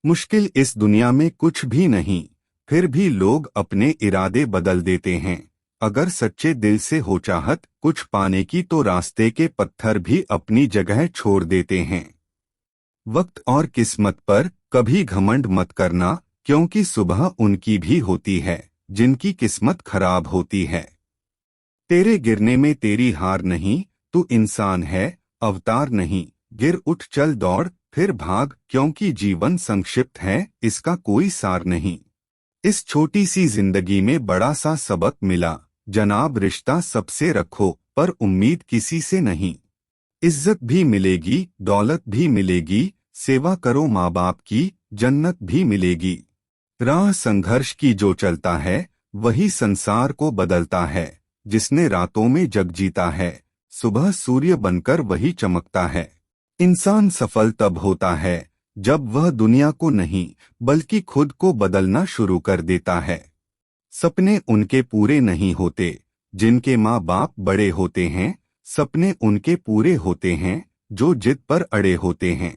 मुश्किल इस दुनिया में कुछ भी नहीं, फिर भी लोग अपने इरादे बदल देते हैं। अगर सच्चे दिल से हो चाहत कुछ पाने की तो रास्ते के पत्थर भी अपनी जगह छोड़ देते हैं। वक्त और किस्मत पर कभी घमंड मत करना, क्योंकि सुबह उनकी भी होती है जिनकी किस्मत खराब होती है। तेरे गिरने में तेरी हार नहीं, तू इंसान है, अवतार नहीं। गिर उठ चल दौड़ फिर भाग, क्योंकि जीवन संक्षिप्त है, इसका कोई सार नहीं। इस छोटी सी जिंदगी में बड़ा सा सबक मिला, जनाब रिश्ता सबसे रखो पर उम्मीद किसी से नहीं। इज्जत भी मिलेगी, दौलत भी मिलेगी, सेवा करो माँ बाप की, जन्नत भी मिलेगी। राह संघर्ष की जो चलता है वही संसार को बदलता है। जिसने रातों में जग जीता है, सुबह सूर्य बनकर वही चमकता है। इंसान सफल तब होता है जब वह दुनिया को नहीं बल्कि खुद को बदलना शुरू कर देता है। सपने उनके पूरे नहीं होते जिनके माँ बाप बड़े होते हैं, सपने उनके पूरे होते हैं जो जिद पर अड़े होते हैं।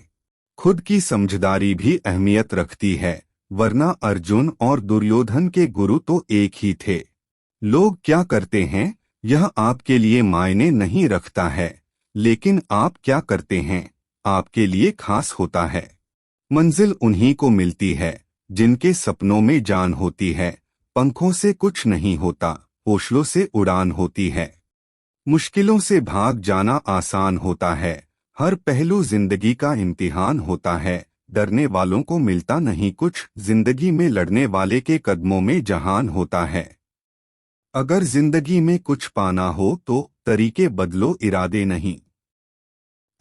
खुद की समझदारी भी अहमियत रखती है, वरना अर्जुन और दुर्योधन के गुरु तो एक ही थे। लोग क्या करते हैं यह आपके लिए मायने नहीं रखता है, लेकिन आप क्या करते हैं आपके लिए खास होता है। मंजिल उन्हीं को मिलती है जिनके सपनों में जान होती है। पंखों से कुछ नहीं होता, हौसलों से उड़ान होती है। मुश्किलों से भाग जाना आसान होता है, हर पहलू जिंदगी का इम्तिहान होता है। डरने वालों को मिलता नहीं कुछ, जिंदगी में लड़ने वाले के कदमों में जहान होता है। अगर जिंदगी में कुछ पाना हो तो तरीके बदलो, इरादे नहीं।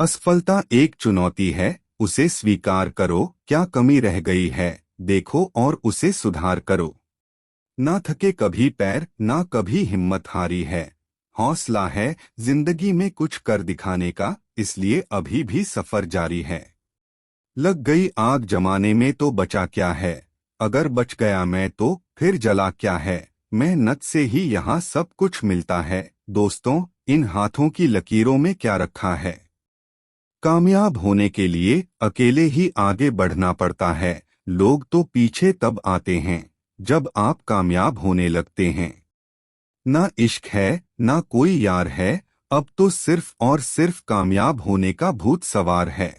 असफलता एक चुनौती है, उसे स्वीकार करो। क्या कमी रह गई है देखो और उसे सुधार करो। ना थके कभी पैर, ना कभी हिम्मत हारी है। हौसला है जिंदगी में कुछ कर दिखाने का, इसलिए अभी भी सफर जारी है। लग गई आग जमाने में तो बचा क्या है, अगर बच गया मैं तो फिर जला क्या है। मेहनत से ही यहाँ सब कुछ मिलता है। दोस्तों, इन हाथों की लकीरों में क्या रखा है। कामयाब होने के लिए अकेले ही आगे बढ़ना पड़ता है। लोग तो पीछे तब आते हैं जब आप कामयाब होने लगते हैं। ना इश्क है ना कोई यार है, अब तो सिर्फ और सिर्फ कामयाब होने का भूत सवार है।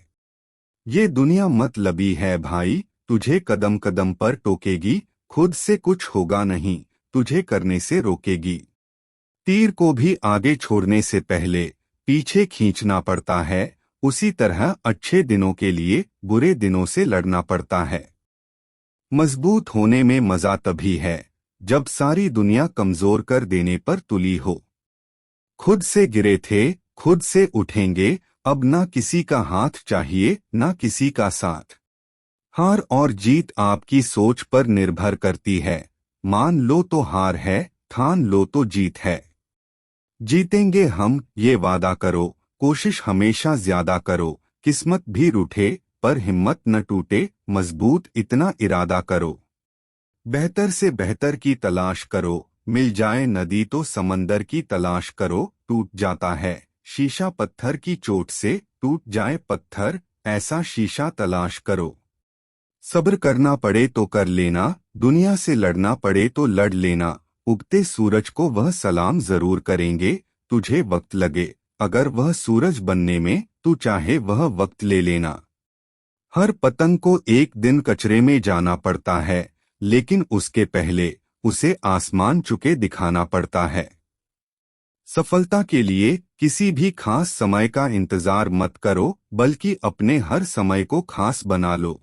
ये दुनिया मतलबी है भाई, तुझे कदम कदम पर टोकेगी। खुद से कुछ होगा नहीं, तुझे करने से रोकेगी। तीर को भी आगे छोड़ने से पहले पीछे खींचना पड़ता है, उसी तरह अच्छे दिनों के लिए बुरे दिनों से लड़ना पड़ता है। मजबूत होने में मजा तभी है जब सारी दुनिया कमजोर कर देने पर तुली हो। खुद से गिरे थे खुद से उठेंगे, अब ना किसी का हाथ चाहिए ना किसी का साथ। हार और जीत आपकी सोच पर निर्भर करती है। मान लो तो हार है, ठान लो तो जीत है। जीतेंगे हम ये वादा करो, कोशिश हमेशा ज्यादा करो। किस्मत भी रूठे पर हिम्मत न टूटे, मजबूत इतना इरादा करो। बेहतर से बेहतर की तलाश करो, मिल जाए नदी तो समंदर की तलाश करो। टूट जाता है शीशा पत्थर की चोट से, टूट जाए पत्थर ऐसा शीशा तलाश करो। सब्र करना पड़े तो कर लेना, दुनिया से लड़ना पड़े तो लड़ लेना। उगते सूरज को वह सलाम जरूर करेंगे, तुझे वक्त लगे अगर वह सूरज बनने में, तू चाहे वह वक्त ले लेना। हर पतंग को एक दिन कचरे में जाना पड़ता है, लेकिन उसके पहले उसे आसमान चुके दिखाना पड़ता है। सफलता के लिए किसी भी खास समय का इंतजार मत करो, बल्कि अपने हर समय को खास बना लो।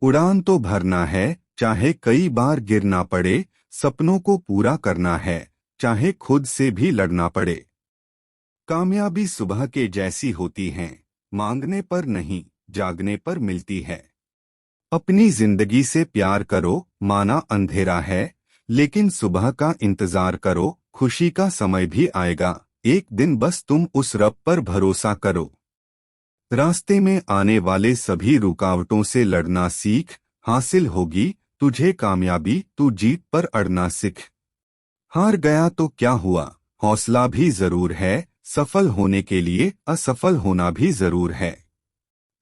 उड़ान तो भरना है, चाहे कई बार गिरना पड़े। सपनों को पूरा करना है, चाहे खुद से भी लड़ना पड़े। कामयाबी सुबह के जैसी होती है, मांगने पर नहीं जागने पर मिलती है। अपनी जिंदगी से प्यार करो, माना अंधेरा है लेकिन सुबह का इंतजार करो। खुशी का समय भी आएगा, एक दिन बस तुम उस रब पर भरोसा करो। रास्ते में आने वाले सभी रुकावटों से लड़ना सीख, हासिल होगी तुझे कामयाबी, तू जीत पर अड़ना सीख। हार गया तो क्या हुआ, हौसला भी जरूर है, सफल होने के लिए असफल होना भी जरूर है।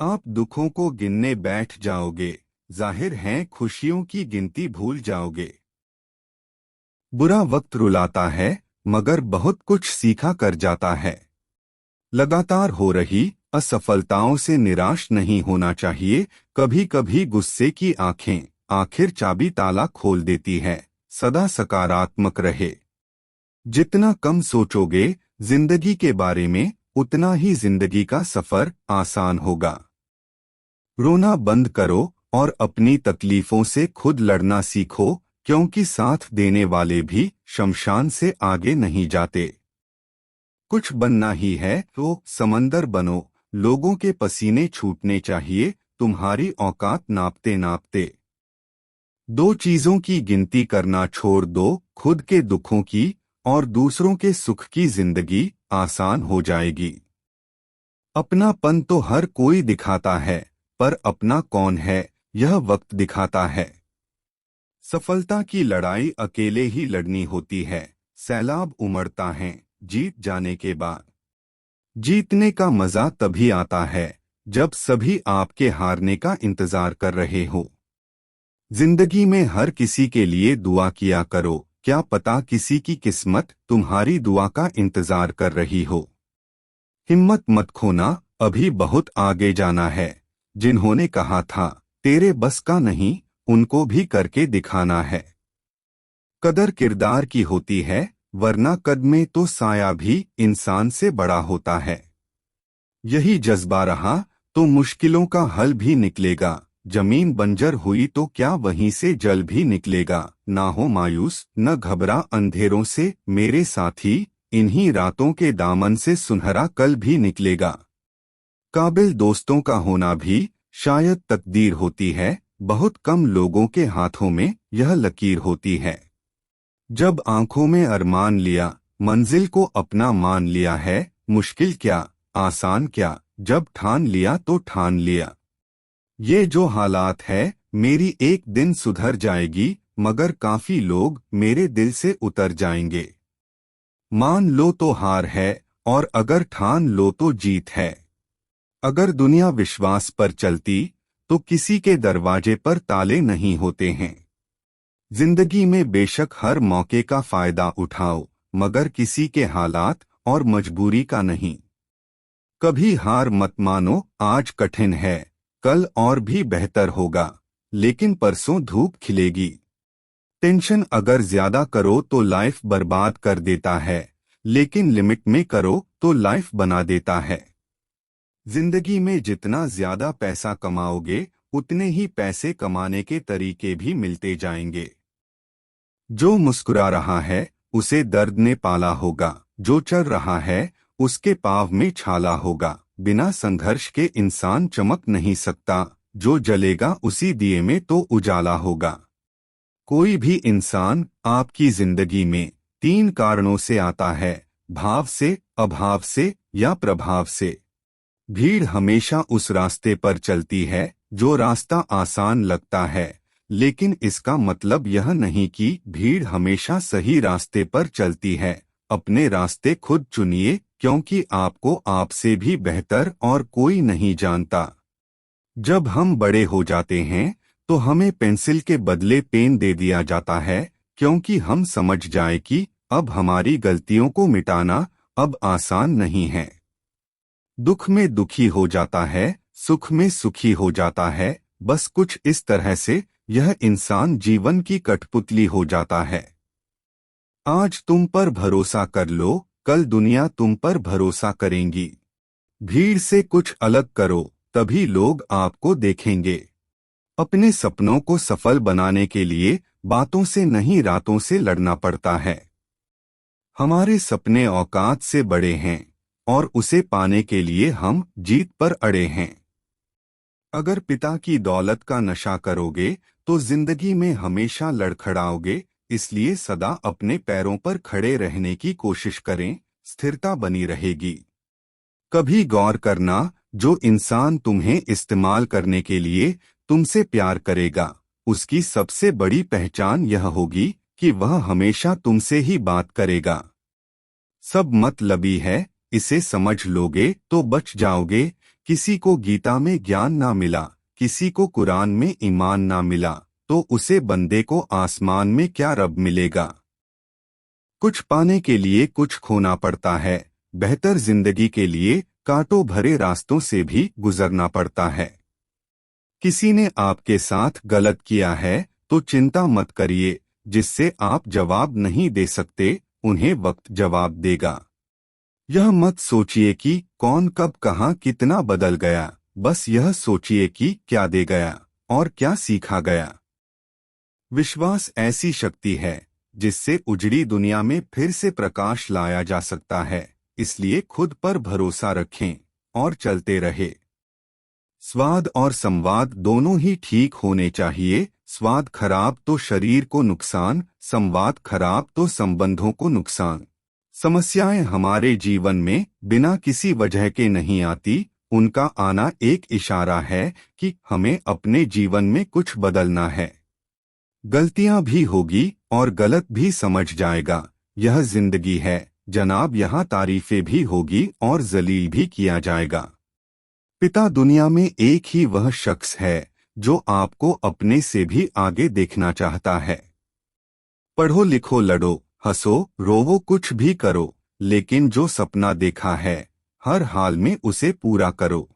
आप दुखों को गिनने बैठ जाओगे, जाहिर है खुशियों की गिनती भूल जाओगे। बुरा वक्त रुलाता है, मगर बहुत कुछ सीखा कर जाता है। लगातार हो रही असफलताओं से निराश नहीं होना चाहिए। कभी कभी गुस्से की आंखें आखिर चाबी ताला खोल देती है। सदा सकारात्मक रहे। जितना कम सोचोगे जिंदगी के बारे में, उतना ही जिंदगी का सफर आसान होगा। रोना बंद करो और अपनी तकलीफों से खुद लड़ना सीखो, क्योंकि साथ देने वाले भी शमशान से आगे नहीं जाते। कुछ बनना ही है तो समंदर बनो। लोगों के पसीने छूटने चाहिए तुम्हारी औकात नापते नापते। दो चीजों की गिनती करना छोड़ दो, खुद के दुखों की और दूसरों के सुख की। जिंदगी आसान हो जाएगी। अपनापन तो हर कोई दिखाता है, पर अपना कौन है यह वक्त दिखाता है। सफलता की लड़ाई अकेले ही लड़नी होती है। सैलाब उमड़ता है जीत जाने के बाद। जीतने का मजा तभी आता है जब सभी आपके हारने का इंतजार कर रहे हो। जिंदगी में हर किसी के लिए दुआ किया करो, क्या पता किसी की किस्मत तुम्हारी दुआ का इंतजार कर रही हो। हिम्मत मत खोना, अभी बहुत आगे जाना है। जिन्होंने कहा था तेरे बस का नहीं, उनको भी करके दिखाना है। कदर किरदार की होती है, वरना कद में तो साया भी इंसान से बड़ा होता है। यही जज्बा रहा तो मुश्किलों का हल भी निकलेगा। जमीन बंजर हुई तो क्या वहीं से जल भी निकलेगा। ना हो मायूस न घबरा अंधेरों से मेरे साथी, इन्हीं रातों के दामन से सुनहरा कल भी निकलेगा। काबिल दोस्तों का होना भी शायद तकदीर होती है। बहुत कम लोगों के हाथों में यह लकीर होती है। जब आंखों में अरमान लिया, मंजिल को अपना मान लिया है। मुश्किल क्या आसान क्या, जब ठान लिया तो ठान लिया। ये जो हालात है मेरी एक दिन सुधर जाएगी, मगर काफी लोग मेरे दिल से उतर जाएंगे। मान लो तो हार है, और अगर ठान लो तो जीत है। अगर दुनिया विश्वास पर चलती तो किसी के दरवाजे पर ताले नहीं होते हैं। जिंदगी में बेशक हर मौके का फायदा उठाओ, मगर किसी के हालात और मजबूरी का नहीं। कभी हार मत मानो, आज कठिन है, कल और भी बेहतर होगा, लेकिन परसों धूप खिलेगी। टेंशन अगर ज्यादा करो तो लाइफ बर्बाद कर देता है, लेकिन लिमिट में करो तो लाइफ बना देता है। जिंदगी में जितना ज्यादा पैसा कमाओगे, उतने ही पैसे कमाने के तरीके भी मिलते जाएंगे। जो मुस्कुरा रहा है उसे दर्द ने पाला होगा, जो चल रहा है उसके पाँव में छाला होगा। बिना संघर्ष के इंसान चमक नहीं सकता, जो जलेगा उसी दिए में तो उजाला होगा। कोई भी इंसान आपकी जिंदगी में 3 कारणों से आता है, भाव से, अभाव से या प्रभाव से। भीड़ हमेशा उस रास्ते पर चलती है जो रास्ता आसान लगता है, लेकिन इसका मतलब यह नहीं कि भीड़ हमेशा सही रास्ते पर चलती है। अपने रास्ते खुद चुनिए, क्योंकि आपको आपसे भी बेहतर और कोई नहीं जानता। जब हम बड़े हो जाते हैं तो हमें पेंसिल के बदले पेन दे दिया जाता है, क्योंकि हम समझ जाए कि अब हमारी गलतियों को मिटाना अब आसान नहीं है। दुख में दुखी हो जाता है, सुख में सुखी हो जाता है। बस कुछ इस तरह से यह इंसान जीवन की कठपुतली हो जाता है। आज तुम पर भरोसा कर लो, कल दुनिया तुम पर भरोसा करेंगी। भीड़ से कुछ अलग करो, तभी लोग आपको देखेंगे। अपने सपनों को सफल बनाने के लिए बातों से नहीं रातों से लड़ना पड़ता है। हमारे सपने औकात से बड़े हैं, और उसे पाने के लिए हम जीत पर अड़े हैं। अगर पिता की दौलत का नशा करोगे तो जिंदगी में हमेशा लड़खड़ाओगे। इसलिए सदा अपने पैरों पर खड़े रहने की कोशिश करें, स्थिरता बनी रहेगी। कभी गौर करना, जो इंसान तुम्हें इस्तेमाल करने के लिए तुमसे प्यार करेगा, उसकी सबसे बड़ी पहचान यह होगी कि वह हमेशा तुमसे ही बात करेगा। सब मतलबी है, इसे समझ लोगे तो बच जाओगे। किसी को गीता में ज्ञान ना मिला, किसी को कुरान में ईमान ना मिला तो उसे बंदे को आसमान में क्या रब मिलेगा। कुछ पाने के लिए कुछ खोना पड़ता है। बेहतर जिंदगी के लिए कांटों भरे रास्तों से भी गुजरना पड़ता है। किसी ने आपके साथ गलत किया है तो चिंता मत करिए, जिससे आप जवाब नहीं दे सकते उन्हें वक्त जवाब देगा। यह मत सोचिए कि कौन कब कहाँ कितना बदल गया, बस यह सोचिए कि क्या दे गया और क्या सीखा गया। विश्वास ऐसी शक्ति है जिससे उजड़ी दुनिया में फिर से प्रकाश लाया जा सकता है, इसलिए खुद पर भरोसा रखें और चलते रहे। स्वाद और संवाद दोनों ही ठीक होने चाहिए। स्वाद खराब तो शरीर को नुकसान, संवाद खराब तो संबंधों को नुकसान। समस्याएं हमारे जीवन में बिना किसी वजह के नहीं आती, उनका आना एक इशारा है कि हमें अपने जीवन में कुछ बदलना है। गलतियां भी होगी और गलत भी समझ जाएगा, यह जिंदगी है जनाब। यहाँ तारीफें भी होगी और जलील भी किया जाएगा। पिता दुनिया में एक ही वह शख्स है जो आपको अपने से भी आगे देखना चाहता है। पढ़ो लिखो लड़ो हंसो रोवो कुछ भी करो, लेकिन जो सपना देखा है हर हाल में उसे पूरा करो।